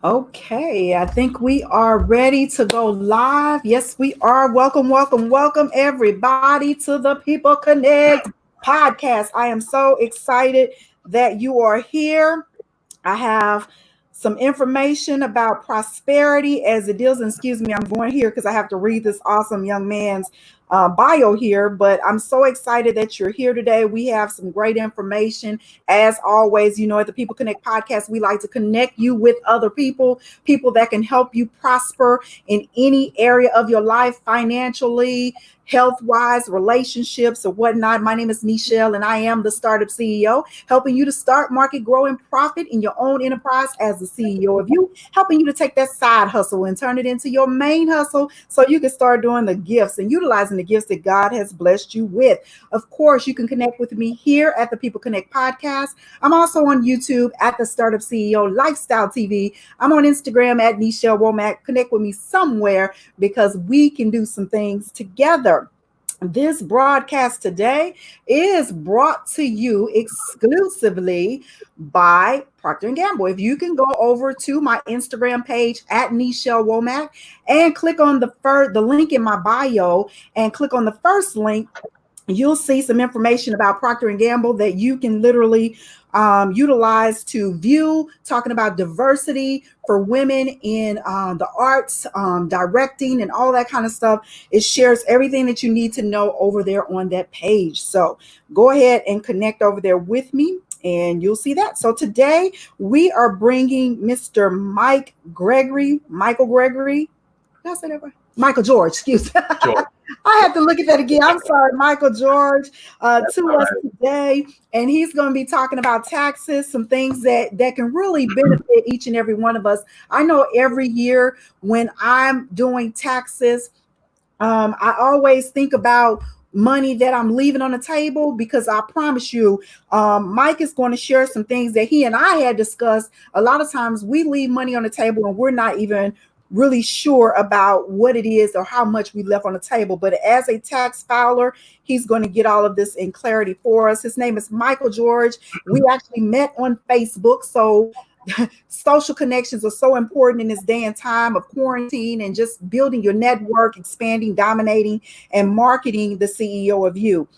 Okay, I think we are ready to go live. Yes, we are. Welcome, welcome, welcome, everybody, to the People Connect podcast. I am so excited that you are here. I have some information about prosperity as it deals. And excuse me, I'm going here because I have to read this awesome young man's bio here. But I'm so excited that you're here today. We have some great information. As always, at the People Connect podcast, we like to connect you with other people, people that can help you prosper in any area of your life, financially, health wise, relationships, or whatnot. My name is Nichelle, and I am the Startup CEO, helping you to start, market, grow, and profit in your own enterprise as the CEO of you, helping you to take that side hustle and turn it into your main hustle so you can start doing the gifts and utilizing the gifts that God has blessed you with. Of course, you can connect with me here at the People Connect podcast. I'm also on YouTube at the Startup CEO Lifestyle TV. I'm on Instagram at Nichelle Womack. Connect with me somewhere because we can do some things together. This broadcast today is brought to you exclusively by Procter & Gamble. If you can go over to my Instagram page at Nichelle Womack and click on the link in my bio and click on the first link, you'll see some information about Procter & Gamble that you can literally utilize to view, talking about diversity for women in the arts, directing, and all that kind of stuff. It shares everything that you need to know over there on that page. So go ahead and connect over there with me, and you'll see that. So today we are bringing Mr. Michael Gregory. Did I say that right? Michael George, excuse me. Sure. I had to look at that again. I'm sorry, Michael George, to All us right. today, and he's going to be talking about taxes, some things that can really benefit each and every one of us. I know every year when I'm doing taxes, I always think about money that I'm leaving on the table because I promise you, Mike is going to share some things that he and I had discussed. A lot of times we leave money on the table and we're not even really sure about what it is or how much we left on the table. But as a tax filer, he's going to get all of this in clarity for us. His name is Michael George. We actually met on Facebook. So social connections are so important in this day and time of quarantine and just building your network, expanding, dominating, and marketing the CEO of you.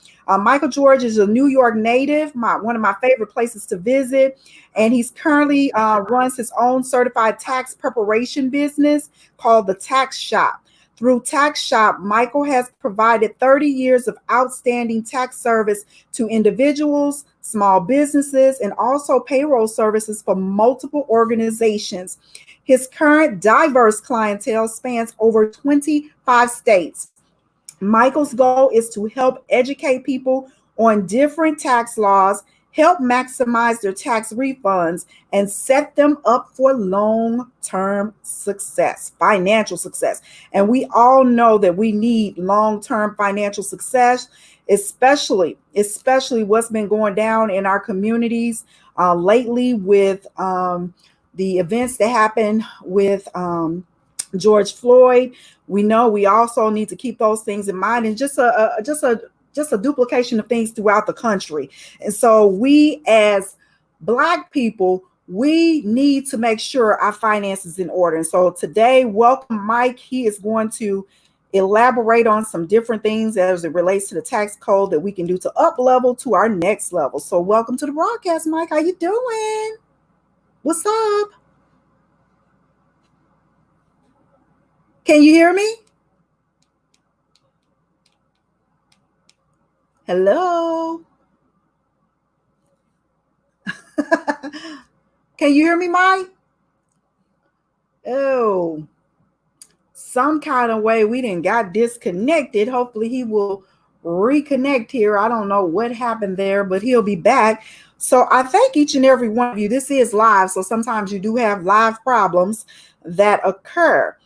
Michael George is a New York native, one of my favorite places to visit, and he's currently runs his own certified tax preparation business called the Tax Shoppe. Through Tax Shoppe, Michael has provided 30 years of outstanding tax service to individuals, small businesses, and also payroll services for multiple organizations. His current diverse clientele spans over 25 states. Michael's goal is to help educate people on different tax laws, help maximize their tax refunds, and set them up for long-term success, financial success. And we all know that we need long-term financial success, especially what's been going down in our communities lately with the events that happened with George Floyd. We know we also need to keep those things in mind, and just a duplication of things throughout the country. And so we as Black people, we need to make sure our finances in order. And so today, welcome Mike. He is going to elaborate on some different things as it relates to the tax code that we can do to up level to our next level. So welcome to the broadcast, Mike. How you doing? What's up? Can you hear me? Hello? Can you hear me, Mike? Oh, some kind of way we didn't got disconnected. Hopefully he will reconnect here. I don't know what happened there, but he'll be back. So I thank each and every one of you. This is live, so sometimes you do have live problems that occur.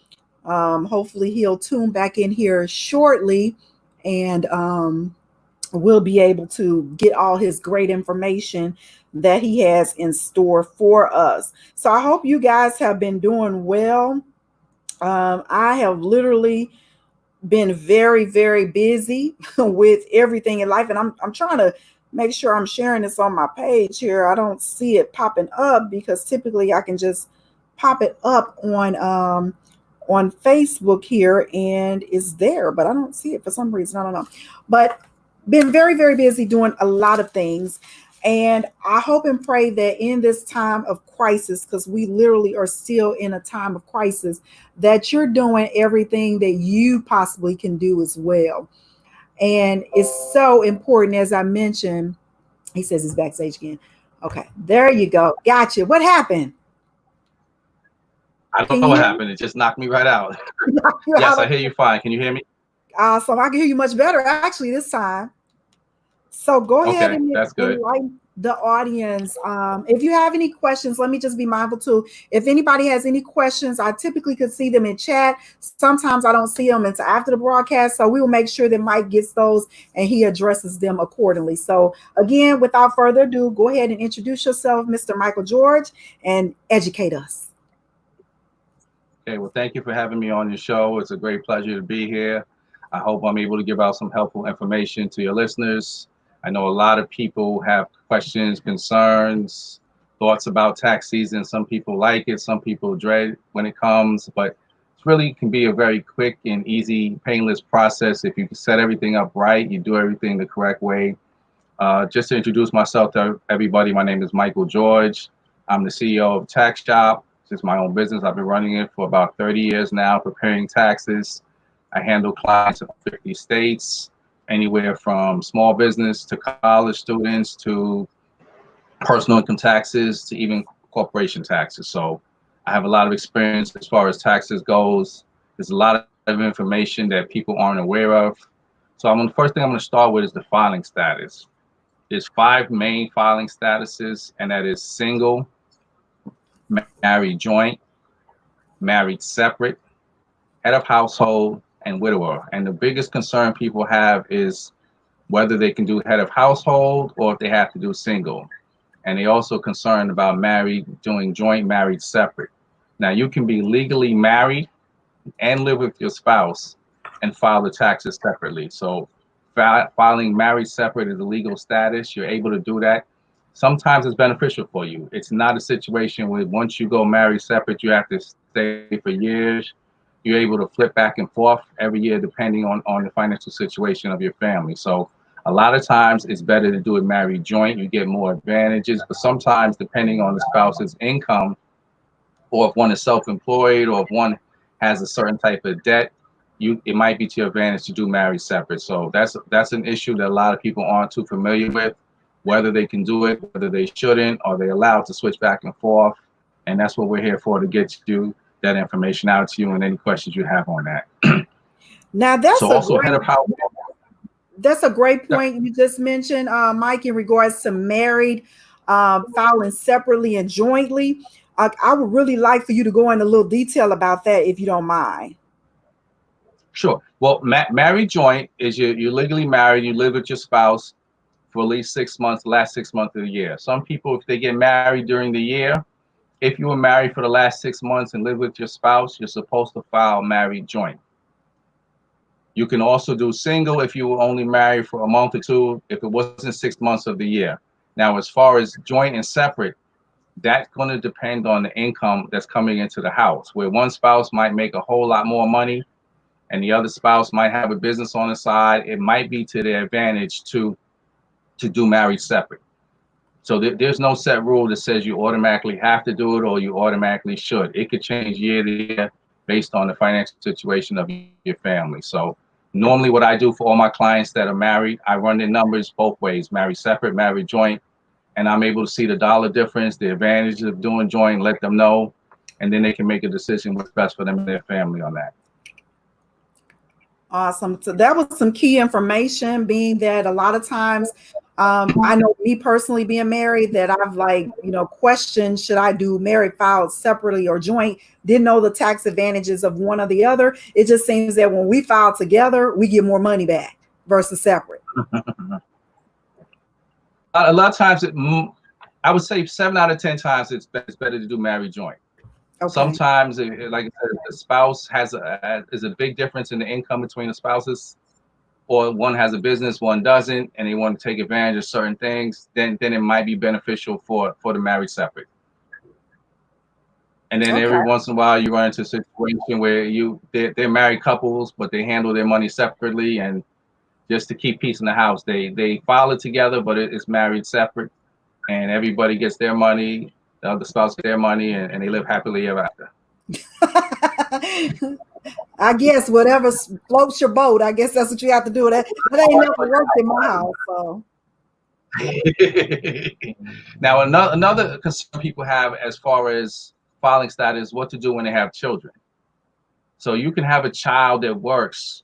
Hopefully he'll tune back in here shortly, and we'll be able to get all his great information that he has in store for us. So I hope you guys have been doing well. I have literally been very, very busy with everything in life, and I'm trying to make sure I'm sharing this on my page here. I don't see it popping up because typically I can just pop it up on Facebook here, and it's there, but I don't see it for some reason. I don't know. But been very, very busy doing a lot of things. And I hope and pray that in this time of crisis, because we literally are still in a time of crisis, that you're doing everything that you possibly can do as well. And it's so important, as I mentioned. He says he's backstage again. Okay, there you go. Gotcha. What happened? I don't Can know you what hear me? happened. It just knocked me right out. You're Yes, out I of- hear you fine. Can you hear me? Awesome. I can hear you much better actually this time. So go ahead Okay, and that's good. enlighten the audience. If you have any questions, let me just be mindful too. If anybody has any questions, I typically could see them in chat. Sometimes I don't see them until after the broadcast. So we will make sure that Mike gets those and he addresses them accordingly. So again, without further ado, go ahead and introduce yourself, Mr. Michael George, and educate us. Okay, well, thank you for having me on your show. It's a great pleasure to be here. I hope I'm able to give out some helpful information to your listeners. I know a lot of people have questions, concerns, thoughts about tax season. Some people like it, some people dread when it comes, but it really can be a very quick and easy, painless process if you set everything up right, you do everything the correct way. Just to introduce myself to everybody, my name is Michael George. I'm the CEO of Tax Shoppe. It's my own business. I've been running it for about 30 years now, preparing taxes. I handle clients in 50 states, anywhere from small business to college students to personal income taxes to even corporation taxes. So I have a lot of experience as far as taxes goes. There's a lot of information that people aren't aware of. So the first thing I'm going to start with is the filing status. There's five main filing statuses, and that is single, married joint, married separate, head of household, and widower. And the biggest concern people have is whether they can do head of household or if they have to do single. And they also concerned about married, doing joint, married, separate. Now you can be legally married and live with your spouse and file the taxes separately. So filing married separate is a legal status. You're able to do that. Sometimes it's beneficial for you. It's not a situation where once you go married separate, you have to stay for years. You're able to flip back and forth every year depending on the financial situation of your family. So a lot of times it's better to do it married joint. You get more advantages, but sometimes depending on the spouse's income, or if one is self-employed, or if one has a certain type of debt, it might be to your advantage to do married separate. So that's an issue that a lot of people aren't too familiar with, whether they can do it, whether they shouldn't, are they allowed to switch back and forth. And that's what we're here for, to get you that information out to you and any questions you have on that. Now So also head of house. that's a great point you just mentioned, Mike, in regards to married filing separately and jointly. I would really like for you to go into a little detail about that, if you don't mind. Sure. Well, married joint is you're legally married, you live with your spouse for at least 6 months, the last 6 months of the year. Some people, if they get married during the year, if you were married for the last 6 months and live with your spouse, you're supposed to file married joint. You can also do single if you were only married for a month or two, if it wasn't 6 months of the year. Now, as far as joint and separate, that's going to depend on the income that's coming into the house, where one spouse might make a whole lot more money and the other spouse might have a business on the side. It might be to their advantage to do married separate. So there's no set rule that says you automatically have to do it or you automatically should. It could change year to year based on the financial situation of your family. So normally what I do for all my clients that are married, I run the numbers both ways, married separate, married joint, and I'm able to see the dollar difference, the advantages of doing joint, let them know, and then they can make a decision what's best for them and their family on that. Awesome. So that was some key information, being that a lot of times, I know me personally being married, that I've questioned, should I do married filed separately or joint? Didn't know the tax advantages of one or the other. It just seems that when we file together, we get more money back versus separate. A lot of times, I would say 7 out of 10 times it's better to do married joint. Okay. Sometimes, like I said, the spouse is a big difference in the income between the spouses, or one has a business, one doesn't, and they want to take advantage of certain things. Then it might be beneficial for the married separate. And then Okay. every once in a while, you run into a situation where they're married couples, but they handle their money separately, and just to keep peace in the house, they file it together, but it's married separate, and everybody gets their money, the other spouse gets their money, and they live happily ever after. I guess whatever floats your boat. I guess that's what you have to do. That ain't never worked in my house. So Now, another concern people have as far as filing status, what to do when they have children. So you can have a child that works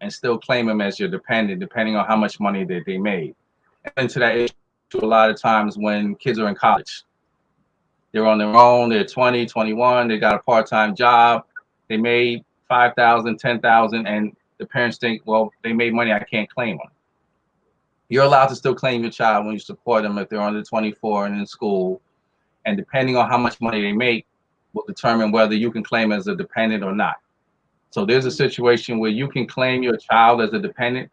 and still claim them as your dependent, depending on how much money that they made. And into that issue a lot of times when kids are in college. They're on their own, they're 20, 21, they got a part-time job, they made 5,000, 10,000, and the parents think, well, they made money, I can't claim them. You're allowed to still claim your child when you support them if they're under 24 and in school. And depending on how much money they make will determine whether you can claim as a dependent or not. So there's a situation where you can claim your child as a dependent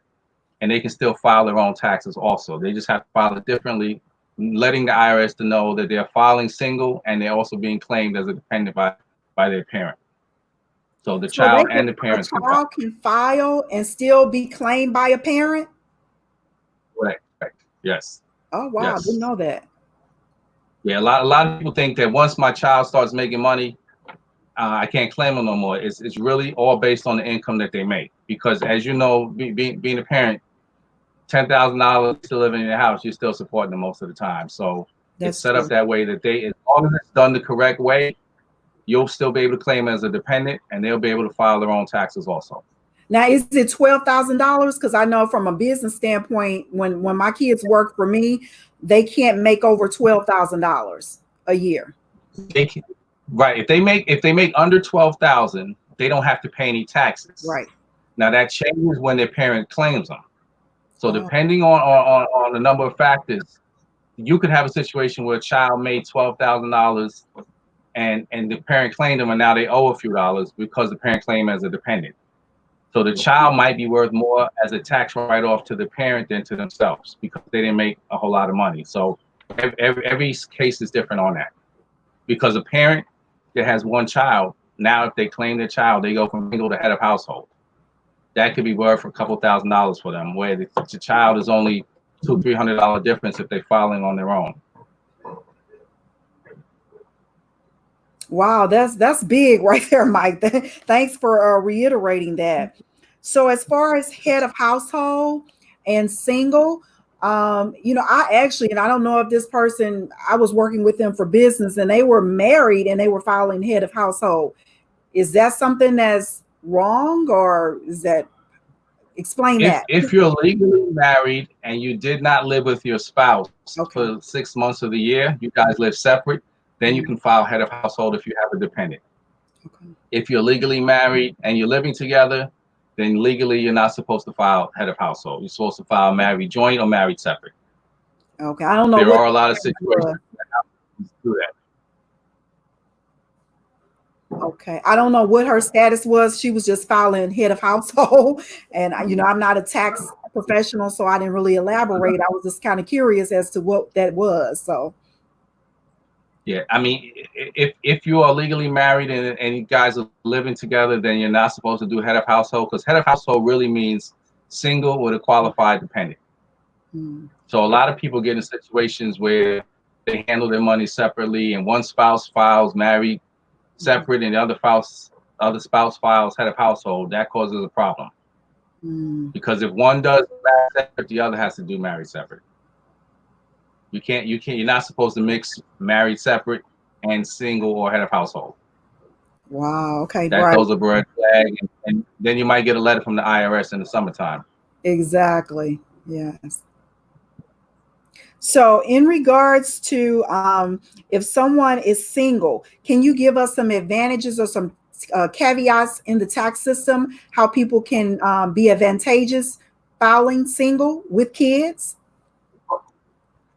and they can still file their own taxes also. They just have to file it differently, letting the IRS to know that they're filing single and they're also being claimed as a dependent by their parent. So the child and the parents can file and still be claimed by a parent? Correct. Yes. Oh, wow. Yes. I didn't know that. Yeah, a lot of people think that once my child starts making money, I can't claim them no more. It's really all based on the income that they make. Because as you know, being a parent, $10,000 to live in your house, you're still supporting them most of the time. So it's set up that way that as long as it's done the correct way, you'll still be able to claim as a dependent, and they'll be able to file their own taxes also. Now, is it $12,000? Because I know from a business standpoint, when my kids work for me, they can't make over $12,000 a year. They can, right? If they make under 12,000, they don't have to pay any taxes. Right. Now that changes when their parent claims them. So depending on the number of factors, you could have a situation where a child made $12,000 and the parent claimed them, and now they owe a few dollars because the parent claimed as a dependent. So the child might be worth more as a tax write-off to the parent than to themselves because they didn't make a whole lot of money. So every case is different on that. Because a parent that has one child, now if they claim their child, they go from single to head of household. That could be worth a couple $1,000s for them, where the child is only $200-300 difference if they're filing on their own. Wow, that's big right there, Mike. Thanks for reiterating that. So as far as head of household and single, I actually, and I don't know if this person, I was working with them for business and they were married and they were filing head of household. Is that something that's wrong, or is that, explain that? If you're legally married and you did not live with your spouse for 6 months of the year, you guys live separate, then you can file head of household if you have a dependent. Okay. If you're legally married and you're living together, then legally you're not supposed to file head of household. You're supposed to file married joint or married separate. Okay, I don't know. There are a lot of situations that do that. Okay, I don't know what her status was. She was just filing head of household, and I'm not a tax professional, so I didn't really elaborate. I was just kind of curious as to what that was. So, yeah, I mean, if you are legally married and you guys are living together, then you're not supposed to do head of household, because head of household really means single with a qualified dependent. So a lot of people get in situations where they handle their money separately, and one spouse files married separate and the other spouse files head of household. That causes a problem because if one does married separate, the other has to do married separate. You're not supposed to mix married separate and single or head of household. Wow. Okay. That goes a red flag, and then you might get a letter from the IRS in the summertime. Exactly. Yes. So in regards to if someone is single, can you give us some advantages or some caveats in the tax system, how people can be advantageous filing single with kids?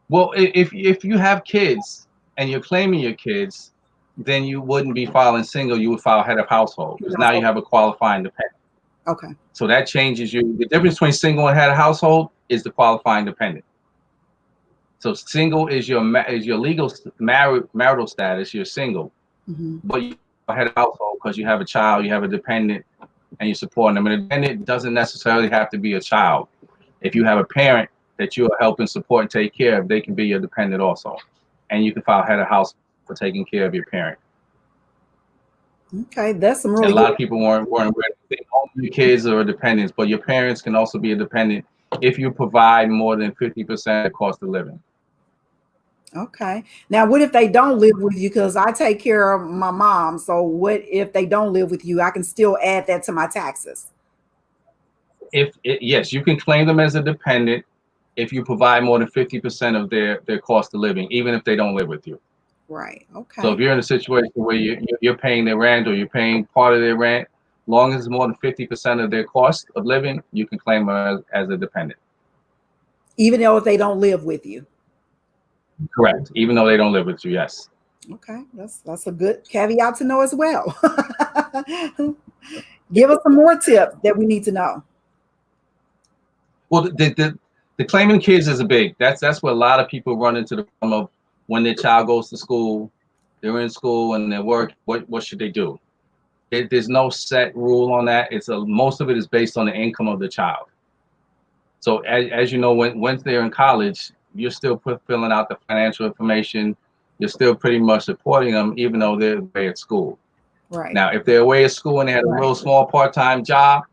Well, if you have kids and you're claiming your kids, then you wouldn't be filing single, you would file head of household, because now you have a qualifying dependent. Okay. So that changes you. The difference between single and head of household is the qualifying dependent. So single is your legal marital status, you're single. but you head of household because you have a child, you have a dependent, and you're supporting them. And a dependent doesn't necessarily have to be a child. If you have a parent that you are helping support and take care of, they can be your dependent also. And you can file head of household for taking care of your parent. Okay, that's some really And a lot good. of people weren't ready. They own your kids or dependents, but your parents can also be a dependent if you provide more than 50% of the cost of living. Okay. Now, what if they don't live with you? Because I take care of my mom. So, what if they don't live with you? I can still add that to my taxes. Yes, you can claim them as a dependent if you provide more than 50% of their cost of living, even if they don't live with you. Right. So Okay. if you're in a situation where you're paying their rent or you're paying part of their rent, long as it's more than 50% of their cost of living, you can claim them as a dependent. Even though if they don't live with you. Correct. Even though they don't live with you, yes. Okay. That's a good caveat to know as well. Give us some more tips that we need to know. Well, the claiming kids is a big. That's where a lot of people run into the problem of when their child goes to school, they're in school and they work. What should they do? There's no set rule on that. Most of it is based on the income of the child. So as you know, once they're in college, you're still filling out the financial information. You're still pretty much supporting them, even though they're away at school. Right. Now, if they're away at school and they had a real small part-time job,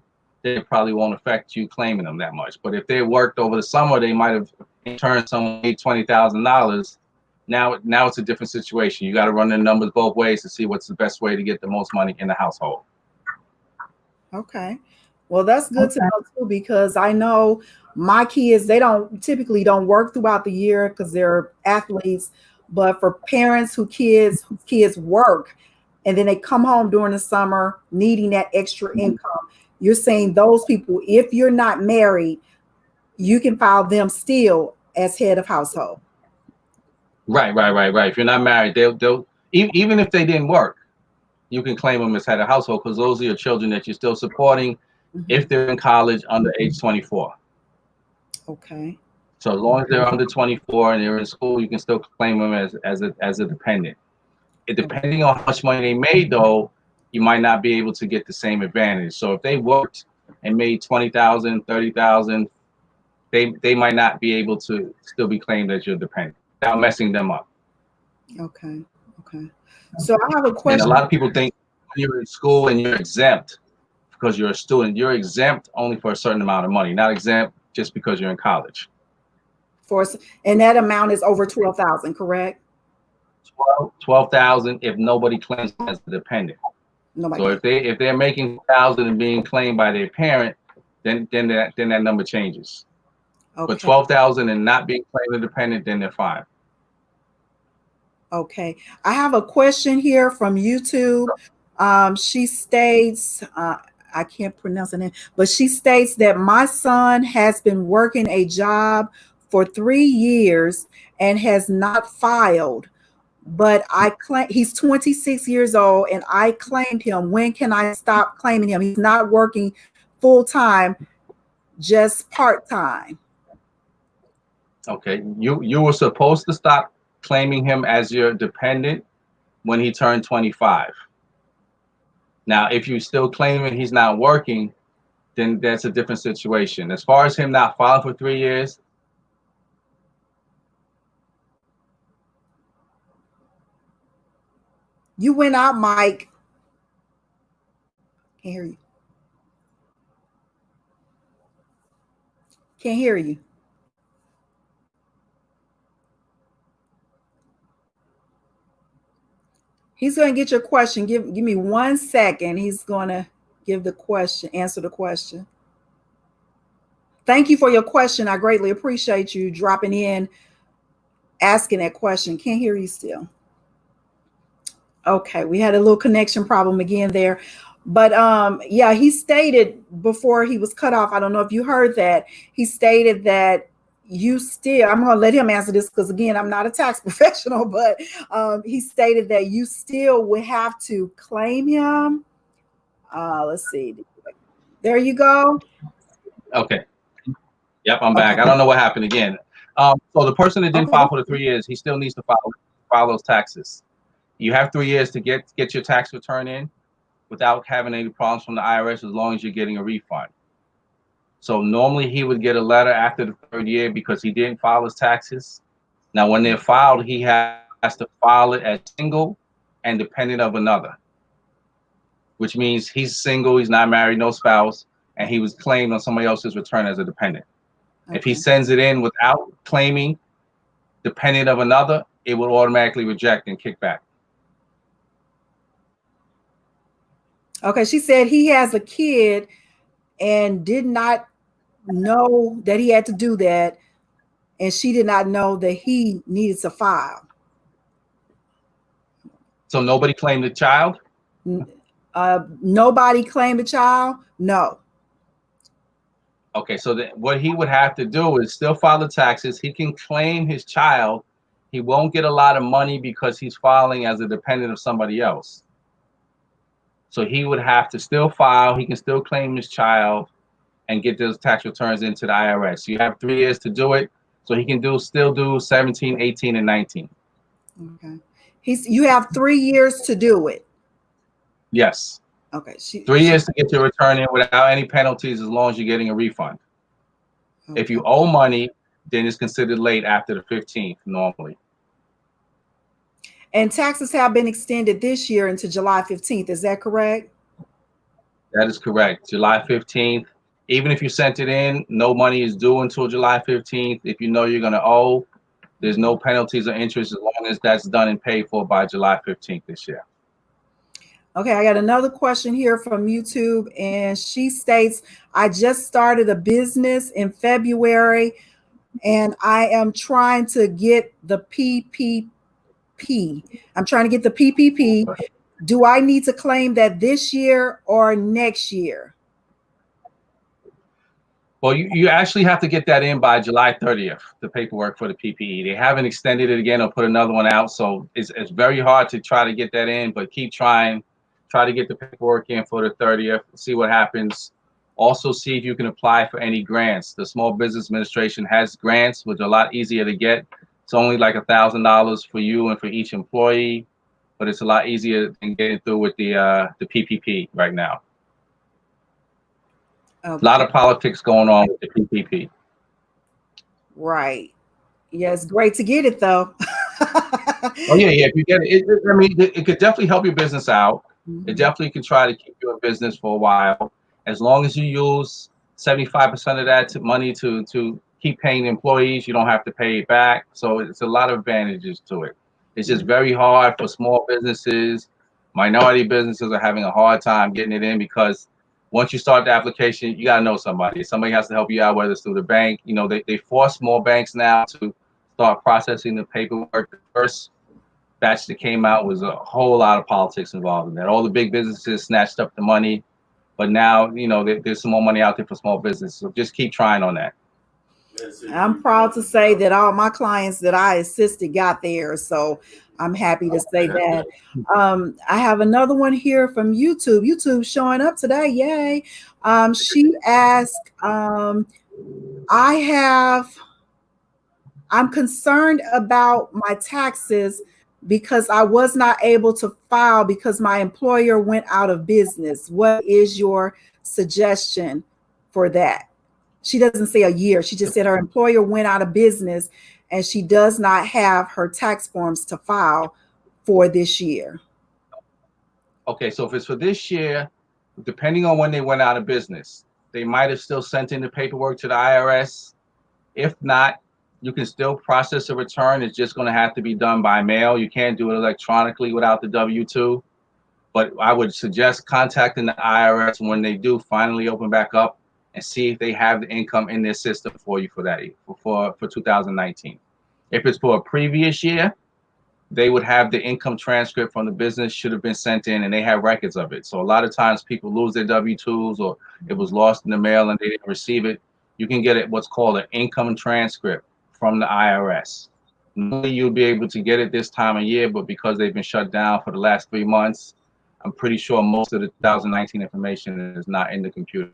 then it probably won't affect you claiming them that much. But if they worked over the summer, they might have interned someone made $20,000. Now it's a different situation. You got to run the numbers both ways to see what's the best way to get the most money in the household. Okay. Well, that's good to know too, because I know my kids, they don't typically don't work throughout the year because they're athletes. But for parents whose kids work and then they come home during the summer needing that extra income, you're saying those people, if you're not married, you can file them still as head of household. Right. If you're not married, they'll even if they didn't work, you can claim them as head of household because those are your children that you're still supporting if they're in college under age 24. Okay. So as long as they're under 24 and they're in school, you can still claim them as a dependent. Depending on how much money they made, though, you might not be able to get the same advantage. So if they worked and made 20,000, 30,000, they might not be able to still be claimed as your dependent without messing them up. Okay. Okay. So I have a And a question. lot of people think when you're in school and you're exempt because you're a student, you're exempt only for a certain amount of money, not exempt just because you're in college. For and that amount is over 12,000, correct? 12,000 if nobody claims them as a dependent. Nobody So can. if they're making 1,000 and being claimed by their parent, then that number changes. But Okay. 12,000 and not being claimed independent, then they're fine. Okay. I have a question here from YouTube. She states, I can't pronounce her name, but she states that my son has been working a job for 3 years and has not filed. But I claim he's 26 years old and I claimed him. When can I stop claiming him? He's not working full time, just part time. Okay, you were supposed to stop claiming him as your dependent when he turned 25. Now, if you still claiming he's not working, then that's a different situation. As far as him not filing for 3 years, You went out, Mike. Can't hear you. Can't hear you. He's going to get your question. Give me 1 second. He's going to give the question, answer the question. Thank you for your question. I greatly appreciate you dropping in, asking that question. Can't hear you still. Okay, we had a little connection problem again there. But yeah, he stated before he was cut off, I don't know if you heard that, he stated that you still, I'm going to let him answer this because again, I'm not a tax professional, but he stated that you still would have to claim him. Let's see. There you go. okay. Yep, I'm Okay. back. I don't know what happened again. So the person that didn't Okay. file for the 3 years, he still needs to file those taxes. You have 3 years to get your tax return in without having any problems from the IRS, as long as you're getting a refund. So normally he would get a letter after the 3rd year because he didn't file his taxes. Now, when they're filed, he has to file it as single and dependent of another, which means he's single, he's not married, no spouse, and he was claimed on somebody else's return as a dependent. Okay. If he sends it in without claiming dependent of another, it will automatically reject and kick back. Okay, she said he has a kid and did not know that he had to do that, and she did not know that he needed to file. So nobody claimed the child? Nobody claimed the child? No. Okay, so what he would have to do is still file the taxes. He can claim his child. He won't get a lot of money because he's filing as a dependent of somebody else. So he would have to still file. He can still claim his child and get those tax returns into the IRS. So you have 3 years to do it. So he can still do 17, 18, and 19. Okay. You have 3 years to do it. Yes. Okay. 3 years to get your return in without any penalties, as long as you're getting a refund. Okay. If you owe money, then it's considered late after the 15th normally. And taxes have been extended this year into July 15th. Is that correct? That is correct. July 15th. Even if you sent it in, no money is due until July 15th. If you know you're going to owe, there's no penalties or interest as long as that's done and paid for by July 15th this year. Okay, I got another question here from YouTube, and she states, I just started a business in February, and I am trying to get the PPP. I'm trying to get the PPP. Do I need to claim that this year or next year? Well, you actually have to get that in by July 30th, the paperwork for the PPE. They haven't extended it again or put another one out, so it's very hard to try to get that in, but keep trying. Try to get the paperwork in for the 30th, see what happens. Also, see if you can apply for any grants. The Small Business Administration has grants, which are a lot easier to get. It's only like $1,000 for you and for each employee, but it's a lot easier than getting through with the PPP right now. Okay. A lot of politics going on with the PPP. Right. Yeah, it's great to get it, though. Oh, yeah. If you get it, I mean, it could definitely help your business out. Mm-hmm. It definitely can try to keep you in business for a while. As long as you use 75% of that money to keep paying employees, you don't have to pay it back. So it's a lot of advantages to it. It's just very hard for small businesses. Minority businesses are having a hard time getting it in because once you start the application, you got to know somebody. Somebody has to help you out, whether it's through the bank. You know, they force small banks now to start processing the paperwork. The first batch that came out was a whole lot of politics involved in that. All the big businesses snatched up the money, but now, you know, there's some more money out there for small business. So just keep trying on that. I'm proud to say that all my clients that I assisted got there. So I'm happy to say that. I have another one here from YouTube. YouTube showing up today. Yay. She asked, I'm concerned about my taxes because I was not able to file because my employer went out of business. What is your suggestion for that? She doesn't say a year. She just said her employer went out of business and she does not have her tax forms to file for this year. Okay, so if it's for this year, depending on when they went out of business, they might have still sent in the paperwork to the IRS. If not, you can still process a return. It's just going to have to be done by mail. You can't do it electronically without the W-2. But I would suggest contacting the IRS when they do finally open back up and see if they have the income in their system for you for that for 2019. If it's for a previous year, they would have the income transcript from the business should have been sent in, and they have records of it. So a lot of times people lose their W-2s or it was lost in the mail and they didn't receive it. You can get it what's called an income transcript from the IRS. Normally you'll be able to get it this time of year, but because they've been shut down for the last 3 months, I'm pretty sure most of the 2019 information is not in the computer.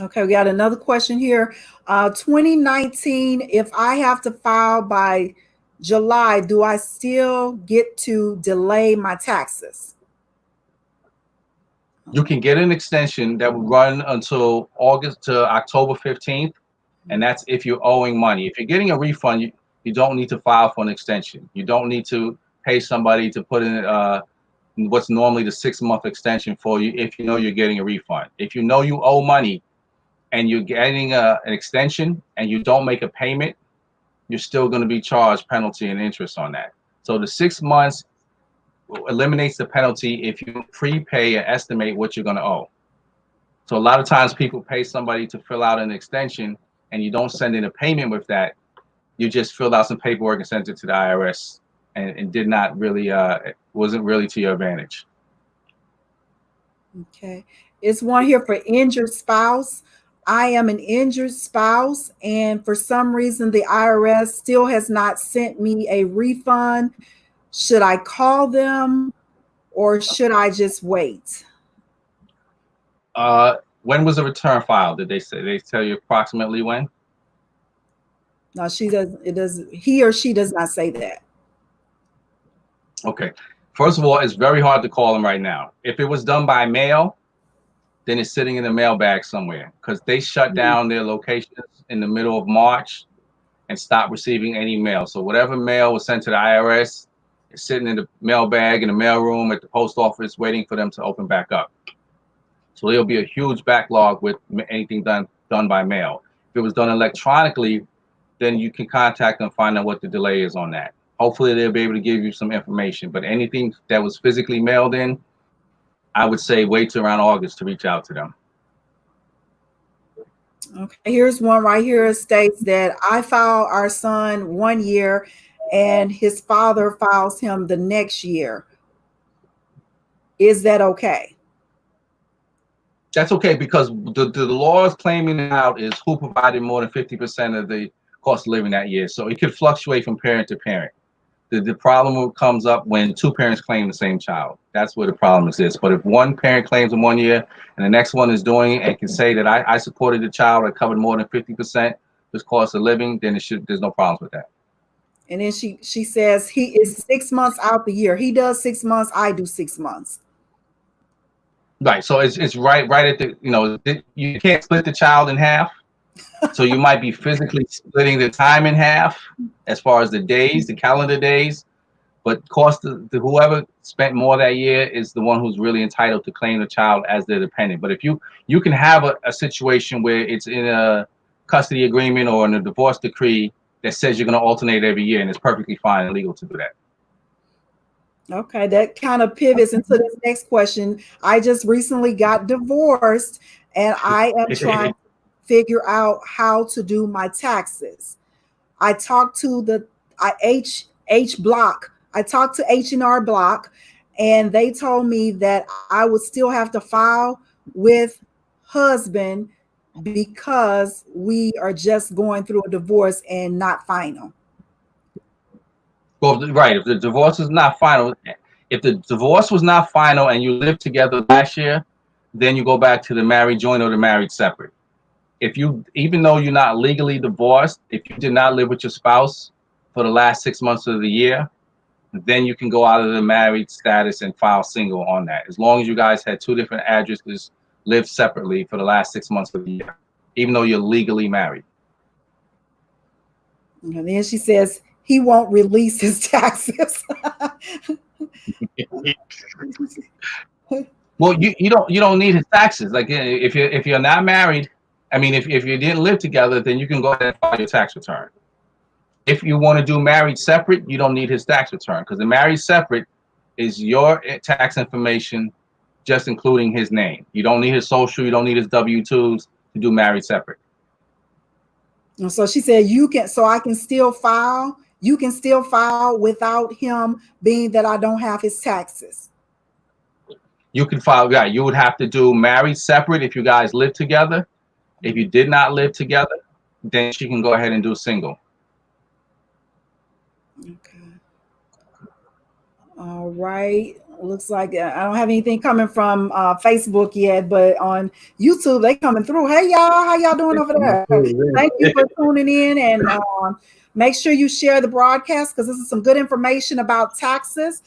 Okay, we got another question here. 2019, if I have to file by July, do I still get to delay my taxes? You can get an extension that will run until August to October 15th, and that's if you're owing money. If you're getting a refund, you don't need to file for an extension. You don't need to pay somebody to put in what's normally the 6-month extension for you if you know you're getting a refund. If you know you owe money and you're getting an extension and you don't make a payment, you're still going to be charged penalty and interest on that. So the 6 months eliminates the penalty if you prepay and estimate what you're going to owe. So a lot of times people pay somebody to fill out an extension and you don't send in a payment with that. You just filled out some paperwork and sent it to the IRS and did not really, wasn't really to your advantage. Okay. It's one here for injured spouse. I am an injured spouse, and for some reason, the IRS still has not sent me a refund. Should I call them or should I just wait? When was the return filed? Did they say, they tell you approximately when? No, she does. It does. He or she does not say that. Okay. First of all, it's very hard to call them right now. If it was done by mail, then it's sitting in the mailbag somewhere because they shut down their locations in the middle of March and stopped receiving any mail. So whatever mail was sent to the IRS is sitting in the mailbag in the mailroom at the post office waiting for them to open back up. So there'll be a huge backlog with anything done by mail. If it was done electronically, then you can contact them and find out what the delay is on that. Hopefully they'll be able to give you some information, but anything that was physically mailed in, I would say wait till around August to reach out to them. Okay, here's one right here. It states that I file our son 1 year and his father files him the next year. Is that okay? That's okay because the law is claiming out is who provided more than 50% of the cost of living that year. So it could fluctuate from parent to parent. The problem comes up when two parents claim the same child. That's where the problem exists. But if one parent claims in 1 year and the next one is doing it and can say that I supported the child, I covered more than 50% this cost of living, then there's no problems with that. And then she says he is 6 months out the year. He does 6 months. I do 6 months. Right. So it's right at the, you can't split the child in half. So you might be physically splitting the time in half as far as the days, the calendar days, but cost of whoever spent more that year is the one who's really entitled to claim the child as their dependent. But if you can have a situation where it's in a custody agreement or in a divorce decree that says you're going to alternate every year, and it's perfectly fine and legal to do that. Okay, that kind of pivots into this next question. I just recently got divorced and I am trying to figure out how to do my taxes. I talked to the H Block. I talked to H&R Block and they told me that I would still have to file with husband because we are just going through a divorce and not final. Well, right. If the divorce is not final, if the divorce was not final and you lived together last year, then you go back to the married joint or the married separate. If you, even though you're not legally divorced, if you did not live with your spouse for the last 6 months of the year, then you can go out of the married status and file single on that. As long as you guys had two different addresses, lived separately for the last 6 months of the year, even though you're legally married. And then she says, he won't release his taxes. Well, you don't need his taxes. Like if you're not married, I mean, if you didn't live together, then you can go ahead and file your tax return. If you want to do married separate, you don't need his tax return because the married separate is your tax information, just including his name. You don't need his social, you don't need his W-2s to do married separate. And so she said, I can still file. You can still file without him being that I don't have his taxes. You can file, yeah, you would have to do married separate if you guys live together. If you did not live together, then she can go ahead and do single. Okay. All right. Looks like I don't have anything coming from Facebook yet, but on YouTube, they coming through. Hey, y'all. How y'all doing over there? Thank you for tuning in. And Make sure you share the broadcast because this is some good information about taxes.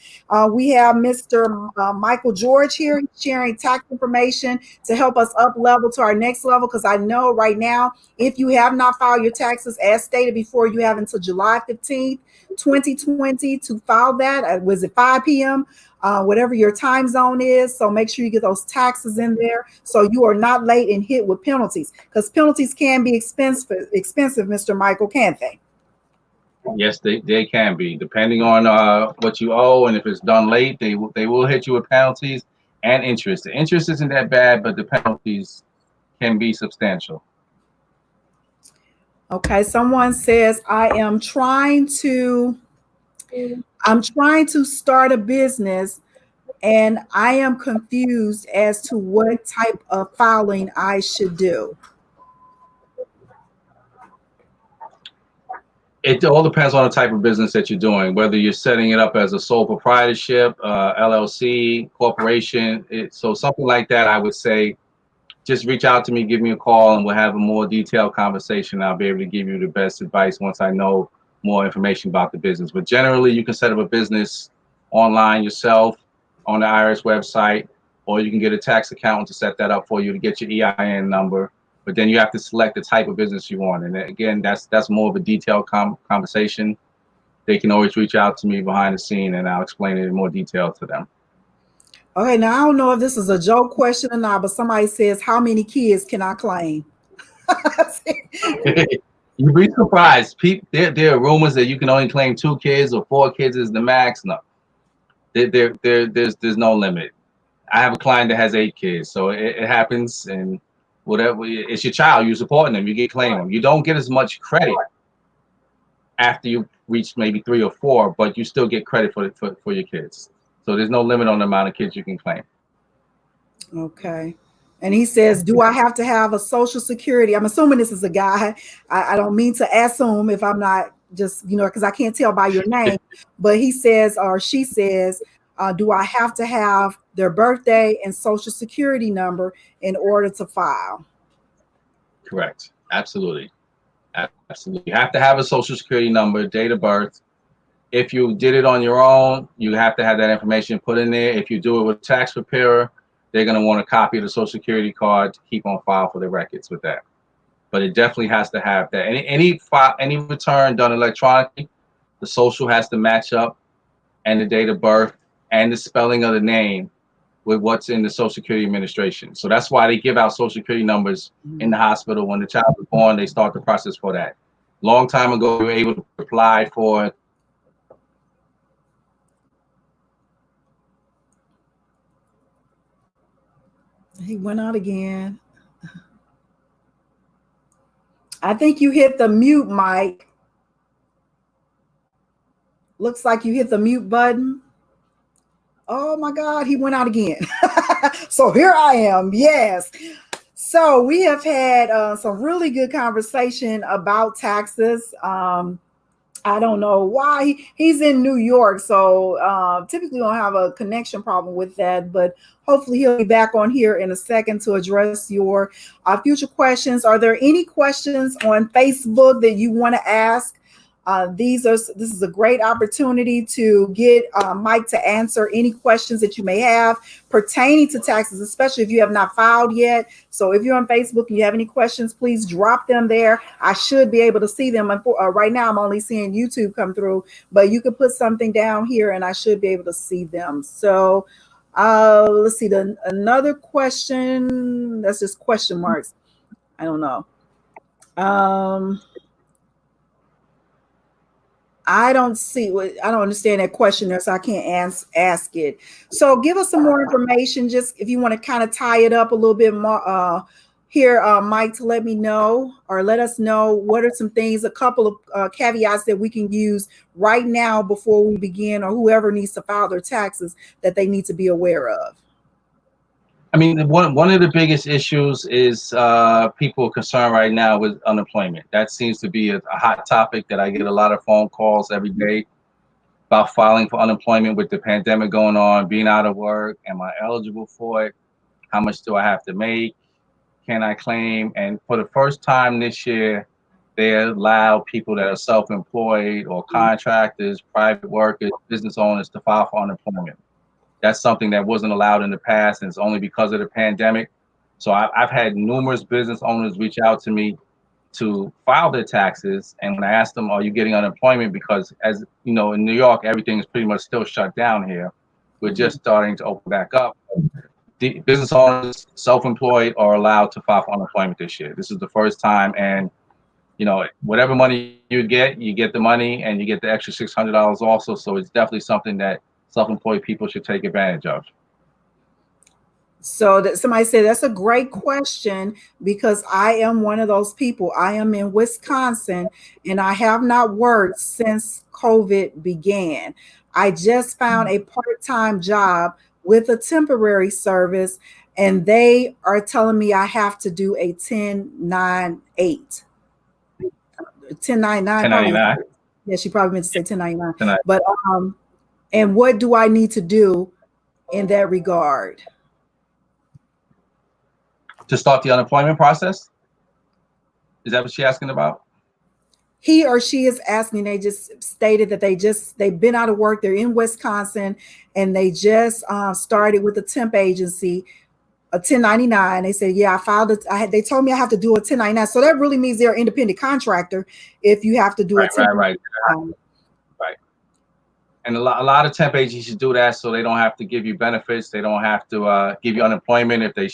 We have Mr. Michael George here sharing tax information to help us up level to our next level, because I know right now, if you have not filed your taxes, as stated before, you have until July 15th, 2020 to file that. Was it 5 p.m.? Whatever your time zone is. So make sure you get those taxes in there so you are not late and hit with penalties, because penalties can be expensive, Mr. Michael, can't they? Yes, they can be, depending on what you owe, and if it's done late, they will hit you with penalties and interest. The interest isn't that bad, but the penalties can be substantial. Okay, someone says I'm trying to start a business and I am confused as to what type of filing I should do. It all depends on the type of business that you're doing, whether you're setting it up as a sole proprietorship, LLC, corporation. So something like that, I would say, just reach out to me, give me a call, and we'll have a more detailed conversation. I'll be able to give you the best advice once I know more information about the business. But generally, you can set up a business online yourself on the IRS website, or you can get a tax accountant to set that up for you to get your EIN number. But then you have to select the type of business you want. And again, that's more of a detailed conversation. They can always reach out to me behind the scene, and I'll explain it in more detail to them. Okay, now I don't know if this is a joke question or not, but somebody says, how many kids can I claim? You'd be surprised. There are rumors that you can only claim 2 kids or 4 kids is the max. No, there's no limit. I have a client that has 8 kids, so it happens, and whatever, it's your child, you're supporting them, you get claim them. You don't get as much credit after you reach maybe 3 or 4, but you still get credit for your kids. So there's no limit on the amount of kids you can claim. Okay. And he says, do I have to have a social security? I'm assuming this is a guy. I don't mean to assume if I'm not just, because I can't tell by your name, but he says, or she says, do I have to have their birthday and social security number in order to file? Correct. Absolutely. Absolutely. You have to have a social security number, date of birth. If you did it on your own, you have to have that information put in there. If you do it with a tax preparer, they're going to want a copy of the social security card to keep on file for their records with that. But it definitely has to have that. Any return done electronically, the social has to match up, and the date of birth and the spelling of the name with what's in the Social Security Administration. So that's why they give out social security numbers in the hospital. When the child is born, they start the process for that. Long time ago, we were able to apply for He went out again. I think you hit the mute mic. Looks like you hit the mute button. Oh my God, he went out again. So here I am. Yes. So we have had some really good conversation about taxes. I don't know why he's in New York, so typically don't have a connection problem with that, but hopefully he'll be back on here in a second to address your future questions. Are there any questions on Facebook that you want to ask? This is a great opportunity to get Mike to answer any questions that you may have pertaining to taxes, especially if you have not filed yet. So if you're on Facebook and you have any questions, please drop them there. I should be able to see them. Right now, I'm only seeing YouTube come through, but you can put something down here and I should be able to see them. So let's see, another question. That's just question marks. I don't know. I don't understand that question there, so I can't ask it. So give us some more information, just if you want to kind of tie it up a little bit more here, Mike, to let me know or let us know what are some things, a couple of caveats that we can use right now before we begin, or whoever needs to file their taxes that they need to be aware of. I mean, one of the biggest issues is people are concerned right now with unemployment. That seems to be a hot topic that I get a lot of phone calls every day about filing for unemployment with the pandemic going on, being out of work. Am I eligible for it? How much do I have to make? Can I claim? And for the first time this year, they allow people that are self-employed or contractors, private workers, business owners to file for unemployment. That's something that wasn't allowed in the past, and it's only because of the pandemic. So I've had numerous business owners reach out to me to file their taxes, and when I asked them, "Are you getting unemployment?" Because, as you know, in New York, everything is pretty much still shut down here. We're just starting to open back up. The business owners, self-employed, are allowed to file for unemployment this year. This is the first time, and whatever money you get the money, and you get the extra $600 also. So it's definitely something that self-employed people should take advantage of. So that somebody said that's a great question, because I am one of those people. I am in Wisconsin and I have not worked since COVID began. I just found a part-time job with a temporary service, and they are telling me I have to do a 1098. 1099. 1099. Yeah, she probably meant to say 1099. Tonight. But and what do I need to do in that regard? To start the unemployment process? Is that what she's asking about? He or she is asking. They just stated that they've been out of work. They're in Wisconsin, and they just started with a temp agency, a 1099. They said, yeah, I filed it. They told me I have to do a 1099. So that really means they're an independent contractor if you have to do a 1099. Right. And a lot of temp agencies do that so they don't have to give you benefits. They don't have to give you unemployment if they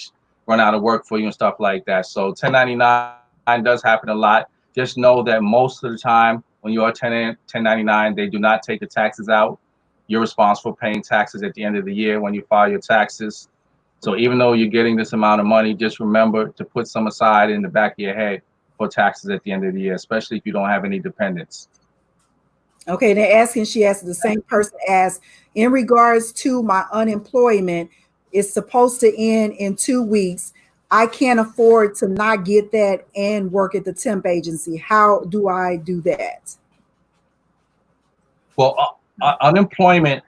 run out of work for you and stuff like that. So 1099 does happen a lot. Just know that most of the time when you are 1099, they do not take the taxes out. You're responsible for paying taxes at the end of the year when you file your taxes. So even though you're getting this amount of money, just remember to put some aside in the back of your head for taxes at the end of the year, especially if you don't have any dependents. Okay, they're asking, she asked, the same person asked, in regards to my unemployment, it's supposed to end in 2 weeks. I can't afford to not get that and work at the temp agency. How do I do that? Well, unemployment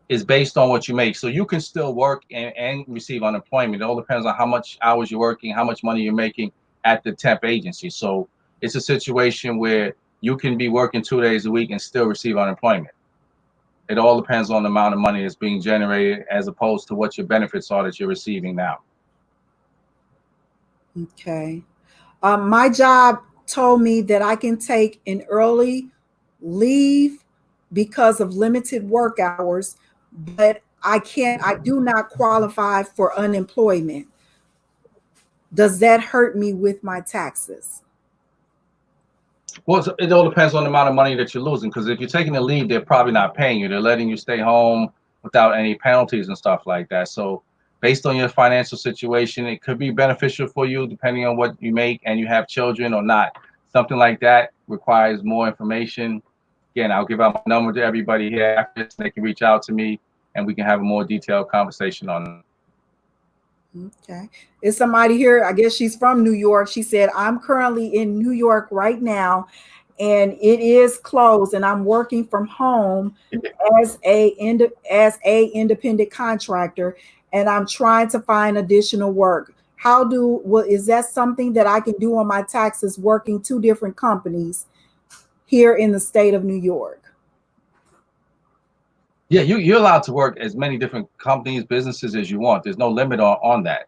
is based on what you make. So you can still work and receive unemployment. It all depends on how much hours you're working, how much money you're making at the temp agency. So it's a situation where you can be working 2 days a week and still receive unemployment. It all depends on the amount of money that's being generated as opposed to what your benefits are that you're receiving now. Okay. My job told me that I can take an early leave because of limited work hours, but I do not qualify for unemployment. Does that hurt me with my taxes? Well, it all depends on the amount of money that you're losing, because if you're taking a leave, they're probably not paying you. They're letting you stay home without any penalties and stuff like that. So based on your financial situation, it could be beneficial for you depending on what you make and you have children or not. Something like that requires more information. Again, I'll give out my number to everybody here after this. They can reach out to me and we can have a more detailed conversation on it. Okay. Is somebody here? I guess she's from New York. She said, I'm currently in New York right now and it is closed and I'm working from home as a independent contractor, and I'm trying to find additional work. Is that something that I can do on my taxes, working 2 different companies here in the state of New York? Yeah, you're allowed to work as many different companies, businesses as you want. There's no limit on that.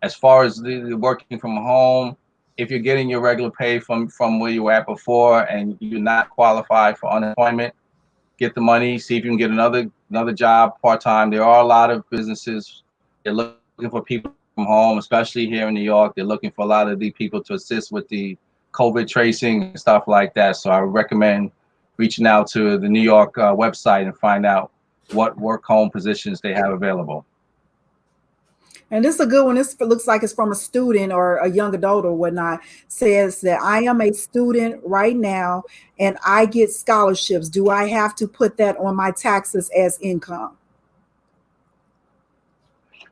As far as the working from home, if you're getting your regular pay from where you were at before and you're not qualified for unemployment, get the money, see if you can get another job part-time. There are a lot of businesses, they're looking for people from home, especially here in New York. They're looking for a lot of the people to assist with the COVID tracing and stuff like that. So I would recommend reaching out to the New York website and find out what work home positions they have available. And this is a good one. This looks like it's from a student or a young adult or whatnot. Says that I am a student right now and I get scholarships. Do I have to put that on my taxes as income?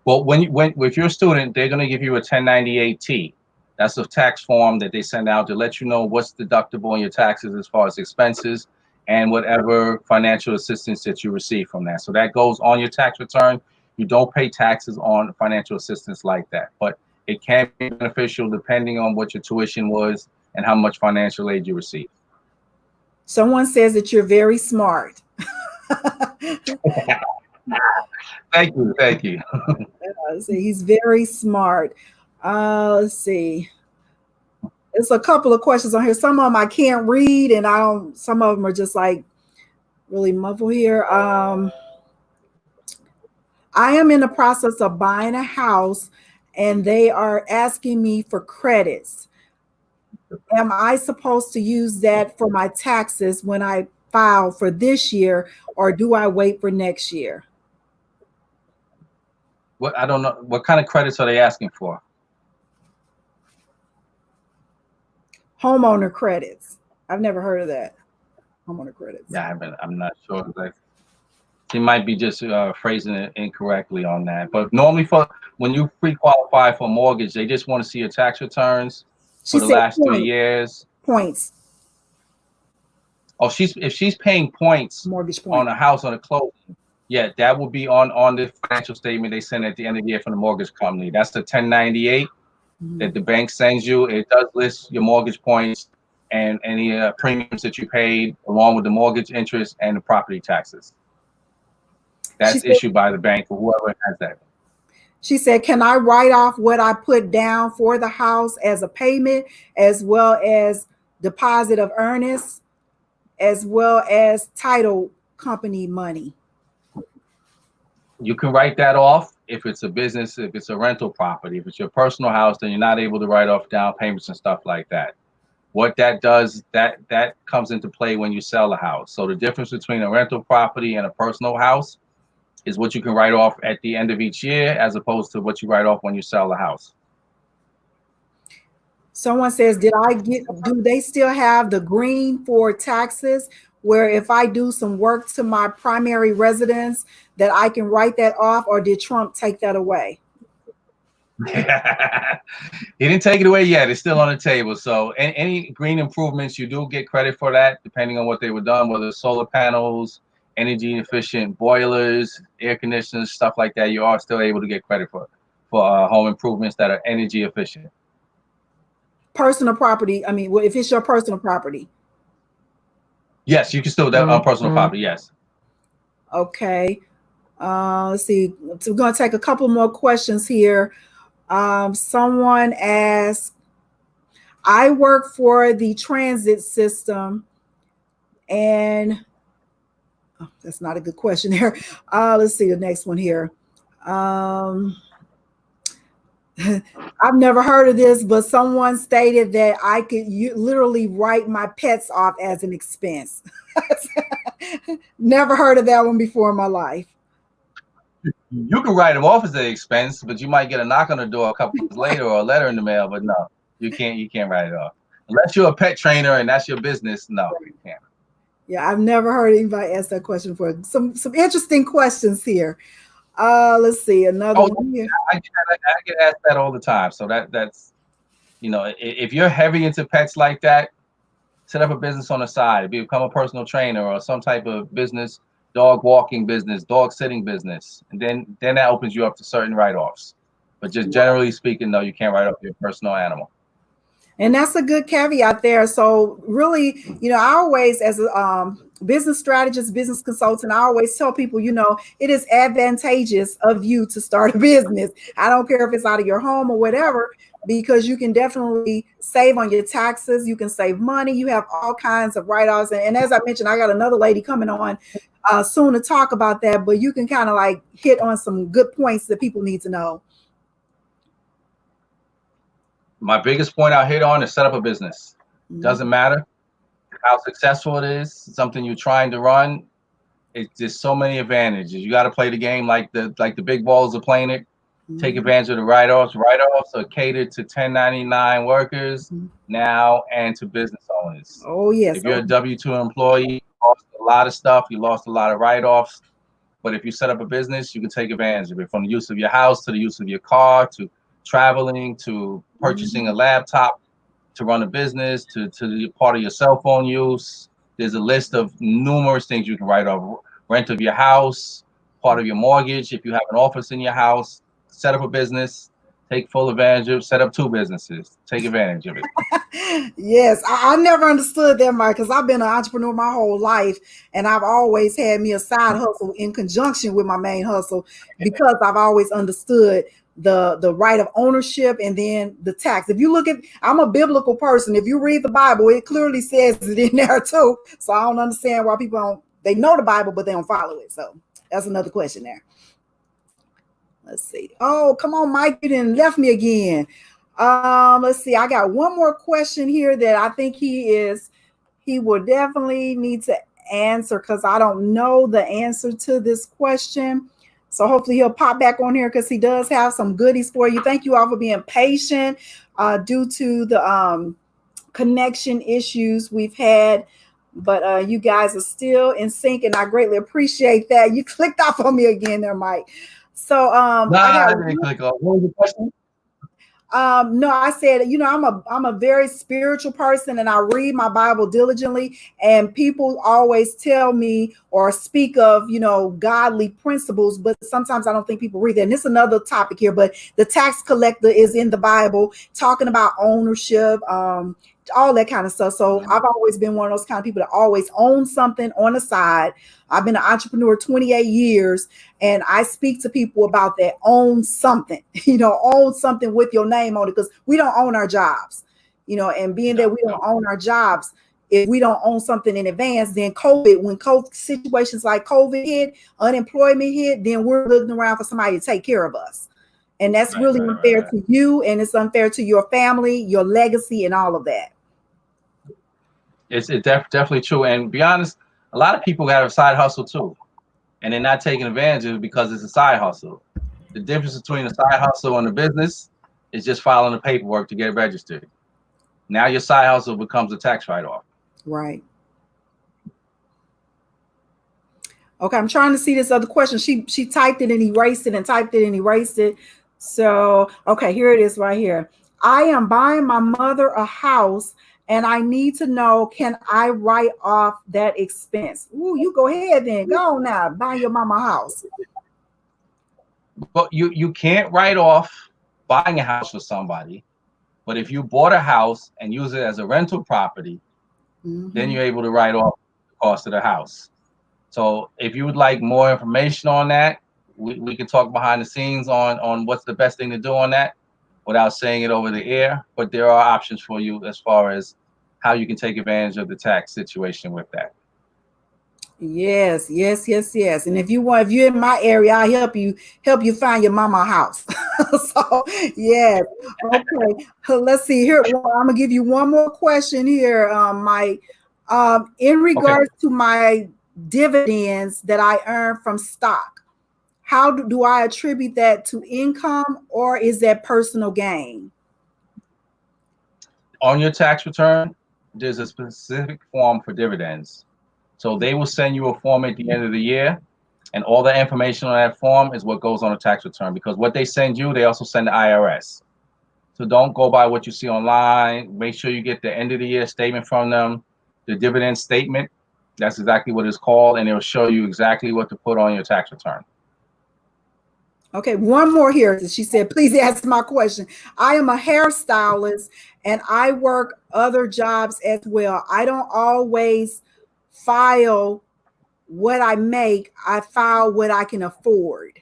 Well, if you're a student, they're going to give you a 1098-T. That's a tax form that they send out to let you know what's deductible in your taxes as far as expenses and whatever financial assistance that you receive from that. So that goes on your tax return. You don't pay taxes on financial assistance like that, but it can be beneficial depending on what your tuition was and how much financial aid you receive. Someone says that you're very smart. Thank you. Thank you. He's very smart. Let's see. There's a couple of questions on here. Some of them I can't read, and some of them are just like really muffled here. I am in the process of buying a house, and they are asking me for credits. Am I supposed to use that for my taxes when I file for this year, or do I wait for next year? I don't know. What kind of credits are they asking for? Homeowner credits. I've never heard of that. Homeowner credits. Yeah, I'm not sure. She might be just phrasing it incorrectly on that. But normally, when you pre-qualify for a mortgage, they just want to see your tax returns for the last 3 years. Points. Oh, if she's paying points mortgage point on a house on a closing, yeah, that will be on the financial statement they send at the end of the year from the mortgage company. That's the 1098 that the bank sends you. It does list your mortgage points and any premiums that you paid, along with the mortgage interest and the property taxes. That's issued by the bank for whoever has that. She said, can I write off what I put down for the house as a payment, as well as deposit of earnest, as well as title company money? You can write that off if it's a business, if it's a rental property. If it's your personal house, then you're not able to write off down payments and stuff like that. What that does, that comes into play when you sell a house. So the difference between a rental property and a personal house is what you can write off at the end of each year, as opposed to what you write off when you sell the house. Someone says, do they still have the green for taxes, where if I do some work to my primary residence that I can write that off, or did Trump take that away? He didn't take it away yet. It's still on the table. So any green improvements, you do get credit for that, depending on what they were done, whether it's solar panels, energy efficient boilers, air conditioners, stuff like that. You are still able to get credit for home improvements that are energy efficient. Personal property. I mean, if it's your personal property. Yes, you can still do that on personal property. Yes. Okay. Let's see. So we're going to take a couple more questions here. Someone asked, I work for the transit system, and that's not a good question here. Let's see the next one here. I've never heard of this, but someone stated that I could literally write my pets off as an expense. Never heard of that one before in my life. You can write them off as an expense, but you might get a knock on the door a couple of days later or a letter in the mail. But no, you can't write it off unless you're a pet trainer and that's your business. No, you can't. Yeah, I've never heard anybody ask that question before. Some interesting questions here. Let's see another one here. I get asked that all the time. So that's, if you're heavy into pets like that, set up a business on the side. Become a personal trainer or some type of business, dog walking business, dog sitting business, and then that opens you up to certain write-offs. But just generally speaking, no, you can't write off your personal animal. And that's a good caveat there. So really, I always, as a business strategist, business consultant, I always tell people, it is advantageous of you to start a business. I don't care if it's out of your home or whatever, because you can definitely save on your taxes. You can save money. You have all kinds of write-offs. And as I mentioned, I got another lady coming on soon to talk about that, but you can kind of like hit on some good points that people need to know. My biggest point I'll hit on is set up a business. Doesn't matter how successful it is, something you're trying to run. It's just so many advantages. You got to play the game like the big balls are playing it. Take advantage of the write-offs. Write-offs are catered to 1099 workers now and to business owners. Oh, yes. If you're a W-2 employee, you lost a lot of stuff. You lost a lot of write-offs. But if you set up a business, you can take advantage of it, from the use of your house to the use of your car to traveling to purchasing a laptop to run a business to the part of your cell phone use. There's a list of numerous things you can write off. Rent of your house, part of your mortgage. If you have an office in your house, set up a business, take full advantage of. Set up 2 businesses. Take advantage of it. Yes, I never understood that, Mike, because I've been an entrepreneur my whole life, and I've always had me a side hustle in conjunction with my main hustle because I've always understood the right of ownership and then the tax. If you look at, I'm a biblical person. If you read the Bible, it clearly says it in there too. So I don't understand why people don't. They know the Bible, but they don't follow it. So that's another question there. Let's see. Oh, come on, Mike. You didn't left me again. Let's see. I got one more question here that I think he will definitely need to answer because I don't know the answer to this question. So hopefully he'll pop back on here because he does have some goodies for you. Thank you all for being patient due to the connection issues we've had. But you guys are still in sync, and I greatly appreciate that. You clicked off on me again there, Mike. So I didn't click off. What was the question? No, I said, I'm a very spiritual person and I read my Bible diligently, and people always tell me or speak of, godly principles, but sometimes I don't think people read that. And it's another topic here, but the tax collector is in the Bible talking about ownership, all that kind of stuff. So I've always been one of those kind of people that always own something on the side. I've been an entrepreneur 28 years, and I speak to people about that. Own something, own something with your name on it, because we don't own our jobs, and being that we don't own our jobs, if we don't own something in advance, then when COVID situations like COVID hit, unemployment hit, then we're looking around for somebody to take care of us. And that's really unfair to you, and it's unfair to your family, your legacy, and all of that. It's definitely true. And be honest, a lot of people have a side hustle too, and they're not taking advantage of it because it's a side hustle. The difference between a side hustle and a business is just filing the paperwork to get registered. Now your side hustle becomes a tax write-off. Right. Okay, I'm trying to see this other question. She typed it and erased it and typed it and erased it. So, okay, here it is right here. I am buying my mother a house and I need to know, can I write off that expense? Ooh, you go ahead then. Go on now. Buy your mama a house. But you can't write off buying a house for somebody. But if you bought a house and use it as a rental property, then you're able to write off the cost of the house. So if you would like more information on that, we can talk behind the scenes on what's the best thing to do on that without saying it over the air. But there are options for you as far as how you can take advantage of the tax situation with that. Yes. And if you're in my area, I'll help you find your mama a house. So yes. Okay. Let's see here. Well, I'm gonna give you one more question here, Mike. In regards to my dividends that I earn from stock, how do I attribute that to income, or is that personal gain? On your tax return, there's a specific form for dividends. So they will send you a form at the end of the year, and all the information on that form is what goes on a tax return, because what they send you, they also send the IRS. So don't go by what you see online. Make sure you get the end of the year statement from them, the dividend statement. That's exactly what it's called, and it'll show you exactly what to put on your tax return. Okay, one more here. She said, please ask my question. I am a hairstylist and I work other jobs as well. I don't always file what I make. I file what I can afford.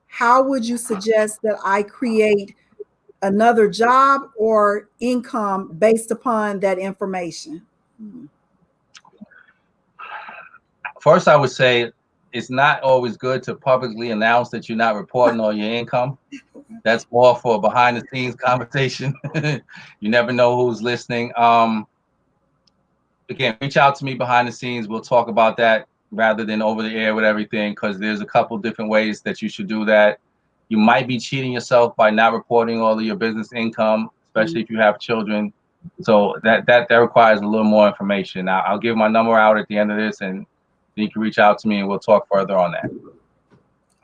How would you suggest that I create another job or income based upon that information? First, I would say it's not always good to publicly announce that you're not reporting all your income. That's more for a behind the scenes conversation. You never know who's listening. Again, reach out to me behind the scenes. We'll talk about that rather than over the air with everything, because there's a couple different ways that you should do that. You might be cheating yourself by not reporting all of your business income, especially if you have children. So that requires a little more information. I'll give my number out at the end of this, and you can reach out to me and we'll talk further on that.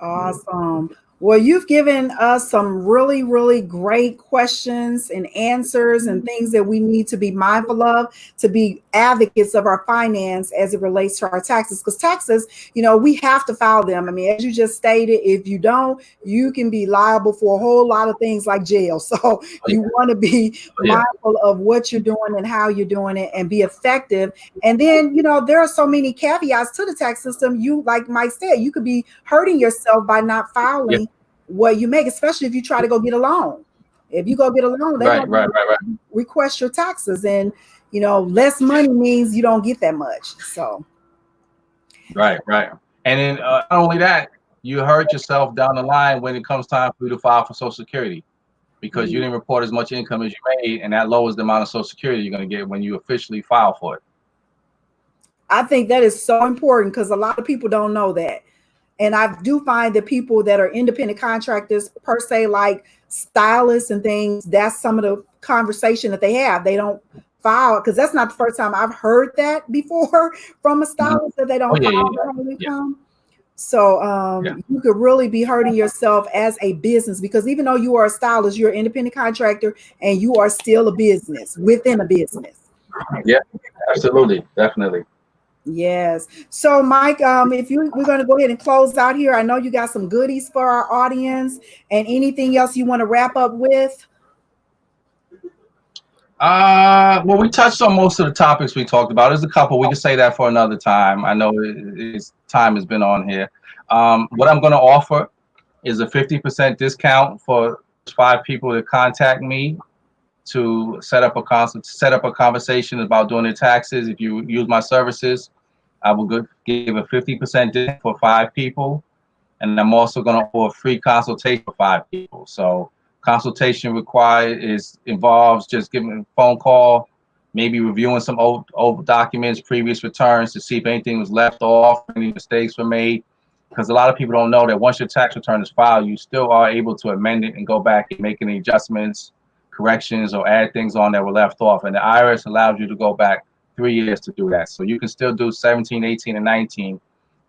Awesome. Well, you've given us some really, really great questions and answers and things that we need to be mindful of to be advocates of our finance as it relates to our taxes. Because taxes, we have to file them. I mean, as you just stated, if you don't, you can be liable for a whole lot of things like jail. So Oh, yeah. you want to be Oh, yeah. mindful of what you're doing and how you're doing it and be effective. And then, there are so many caveats to the tax system. You, like Mike said, you could be hurting yourself by not Yeah. filing what you make, especially if you try to go get a loan. If you go get a loan, they're Right. going to request your taxes, and less money means you don't get that much. So Right. And then not only that, you hurt yourself down the line when it comes time for you to file for Social Security, because you didn't report as much income as you made, and that lowers the amount of Social Security you're going to get when you officially file for it. I think that is so important because a lot of people don't know that. And I do find that people that are independent contractors, per se, like stylists and things, that's some of the conversation that they have. They don't file, because that's not the first time I've heard that before from a stylist, that they don't file their whole income. So you could really be hurting yourself as a business, because even though you are a stylist, you're an independent contractor and you are still a business within a business. Yeah, absolutely. Definitely. Yes. So, Mike, if we're going to go ahead and close out here. I know you got some goodies for our audience, and anything else you want to wrap up with? Well, we touched on most of the topics we talked about. There's a couple. We can say that for another time. I know time has been on here. What I'm going to offer is a 50% discount for 5 people to contact me to set up a conversation about doing their taxes. If you use my services, I will give a 50% discount for 5 people, and I'm also going to offer a free consultation for 5 people. So consultation involves just giving a phone call, maybe reviewing some old documents, previous returns, to see if anything was left off, any mistakes were made. Because a lot of people don't know that once your tax return is filed, you still are able to amend it and go back and make any adjustments, corrections, or add things on that were left off. And the IRS allows you to go back 3 years to do that. So you can still do 17, 18, and 19,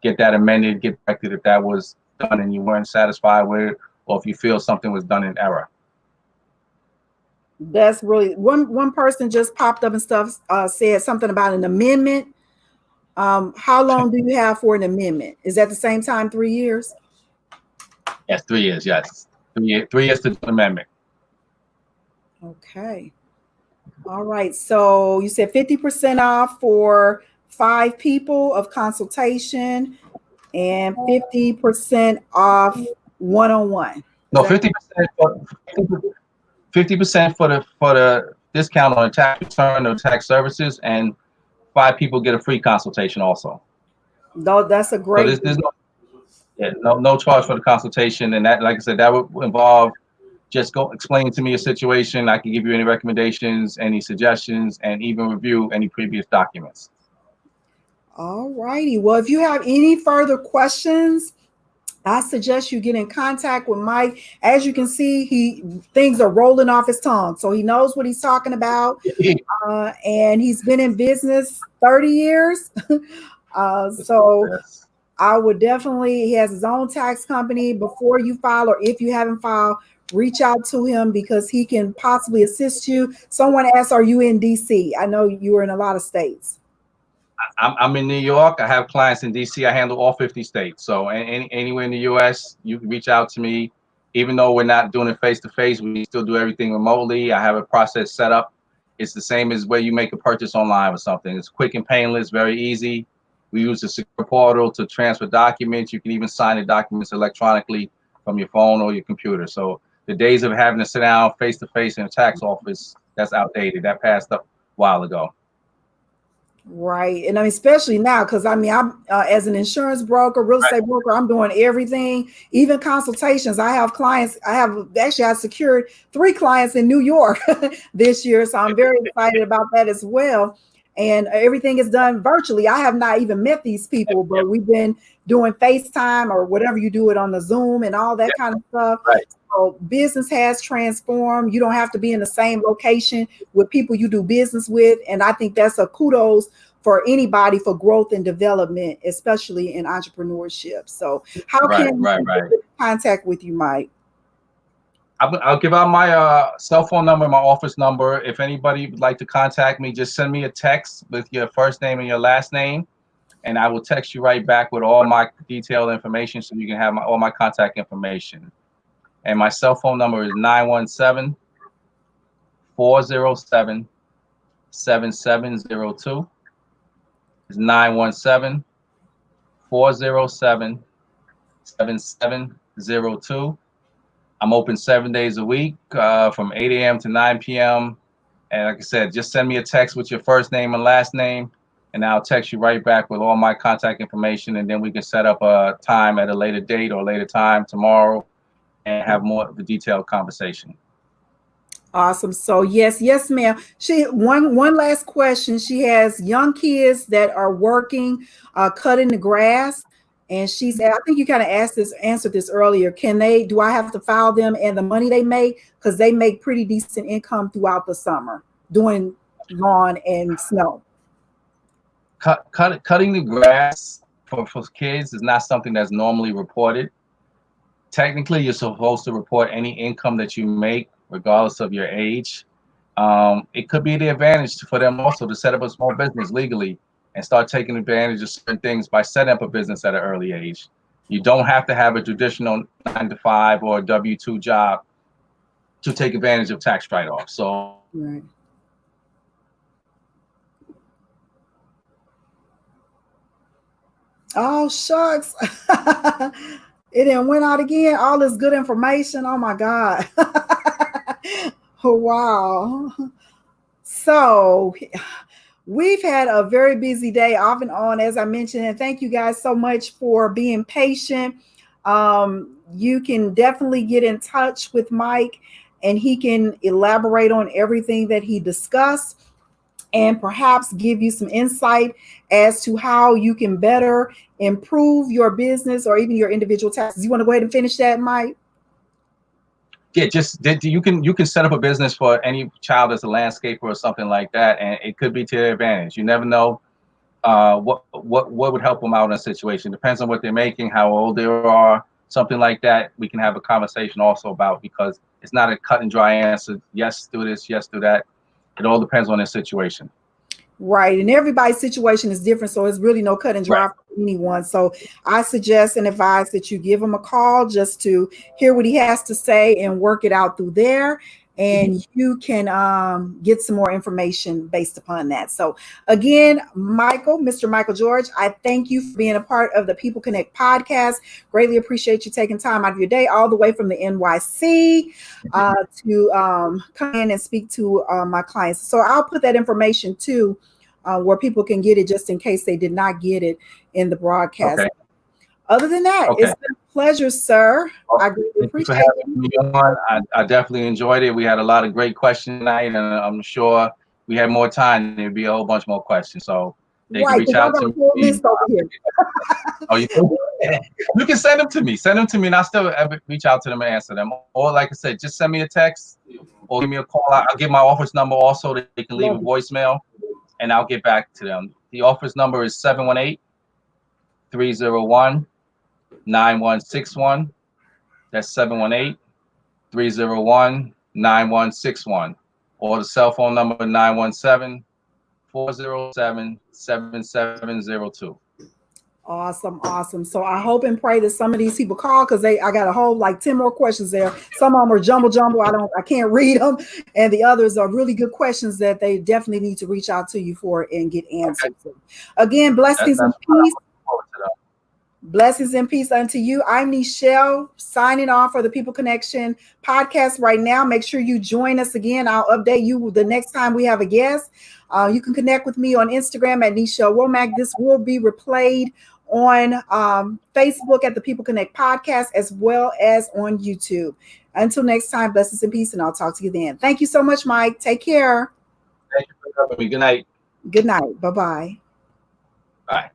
get that amended, get corrected if that was done and you weren't satisfied with it, or if you feel something was done in error. That's really one person just popped up and stuff, said something about an amendment. How long do you have for an amendment? Is that the same time, 3 years? Yes, 3 years. Yes, 3 years to do an amendment. Okay. All right. So you said 50% off for 5 people of consultation and 50% off one-on-one. No, 50% for the discount on the tax return or tax services, and 5 people get a free consultation also. No, that's a great. So there's no charge for the consultation, and that, like I said, that would involve just explain to me a situation. I can give you any recommendations, any suggestions, and even review any previous documents. All righty. Well, if you have any further questions, I suggest you get in contact with Mike. As you can see, things are rolling off his tongue, so he knows what he's talking about. And he's been in business 30 years. So yes. I would definitely, he has his own tax company. Before you file, or if you haven't filed, reach out to him because he can possibly assist you. Someone asked, are you in DC? I know you are in a lot of states. I'm in New York. I have clients in DC. I handle all 50 states. So anywhere in the US, you can reach out to me. Even though we're not doing it face-to-face, we still do everything remotely. I have a process set up. It's the same as where you make a purchase online or something. It's quick and painless, very easy. We use the secure portal to transfer documents. You can even sign the documents electronically from your phone or your computer. So the days of having to sit down face-to-face in a tax office, that's outdated. That passed up a while ago. Right. And I mean, especially now, because I mean, I'm as an insurance broker, real estate broker, I'm doing everything, even consultations. I have clients. I secured 3 clients in New York this year. So I'm very excited about that as well. And everything is done virtually. I have not even met these people, but we've been doing FaceTime or whatever you do it on the Zoom and all that kind of stuff. Right. So business has transformed. You don't have to be in the same location with people you do business with. And I think that's a kudos for anybody for growth and development, especially in entrepreneurship. So how can contact with you, Mike? I'll give out my cell phone number, my office number. If anybody would like to contact me, just send me a text with your first name and your last name, and I will text you right back with all my detailed information so you can have all my contact information. And my cell phone number is 917-407-7702. It's 917-407-7702. I'm open 7 days a week from 8 a.m. to 9 p.m. And like I said, just send me a text with your first name and last name, and I'll text you right back with all my contact information, and then we can set up a time at a later date or later time tomorrow and have more of a detailed conversation. Awesome. So yes, ma'am. She one last question. She has young kids that are working, cutting the grass, and she's. I think you kind of answered this earlier. Do I have to file them and the money they make, because they make pretty decent income throughout the summer doing lawn and snow? Cutting the grass for kids is not something that's normally reported. Technically, you're supposed to report any income that you make, regardless of your age. It could be the advantage for them also to set up a small business legally and start taking advantage of certain things by setting up a business at an early age. You don't have to have a traditional 9-to-5 or a W-2 job to take advantage of tax write-offs. So, right. Oh, shucks. It didn't went out again. All this good information. Oh my God. Oh, wow. So we've had a very busy day off and on, as I mentioned, and thank you guys so much for being patient. You can definitely get in touch with Mike, and he can elaborate on everything that he discussed and perhaps give you some insight as to how you can better improve your business or even your individual taxes. You want to go ahead and finish that, Mike? Yeah, you can set up a business for any child as a landscaper or something like that, and it could be to their advantage. You never know what would help them out in a situation. Depends on what they're making, how old they are, something like that. We can have a conversation also about, because it's not a cut and dry answer. Yes, do this. Yes, do that. It all depends on their situation. Right. And everybody's situation is different. So it's really no cut and dry for anyone. So I suggest and advise that you give him a call just to hear what he has to say and work it out through there. And you can get some more information based upon that. So again, Mr. Michael George, I thank you for being a part of the People Connect podcast. Greatly appreciate you taking time out of your day all the way from the NYC to come in and speak to my clients. So I'll put that information too, where people can get it just in case they did not get it in the broadcast. Okay. Other than that, it's been a pleasure, sir. I greatly appreciate it. I definitely enjoyed it. We had a lot of great questions tonight, and I'm sure we had more time. There'd be a whole bunch more questions. So they can reach out to me. List over here. Oh, you can send them to me. Send them to me, and I'll still reach out to them and answer them. Or like I said, just send me a text or give me a call. I'll give my office number also that they can leave a voicemail, and I'll get back to them. The office number is 718-301-9161. That's 718-301-9161. Or the cell phone number 917-407-7702. Awesome. So I hope and pray that some of these people call, because I got a whole 10 more questions there. Some of them are jumble. I can't read them, and the others are really good questions that they definitely need to reach out to you for and get answers. Okay. Again, blessings and peace. Blessings and peace unto you. I'm Nichelle, signing off for the People Connection podcast right now. Make sure you join us again. I'll update you the next time we have a guest. You can connect with me on Instagram at Nichelle Womack. This will be replayed on Facebook at the People Connect podcast, as well as on YouTube. Until next time, blessings and peace, and I'll talk to you then. Thank you so much, Mike. Take care. Thank you for having me. Good night. Good night. Bye-bye. Bye.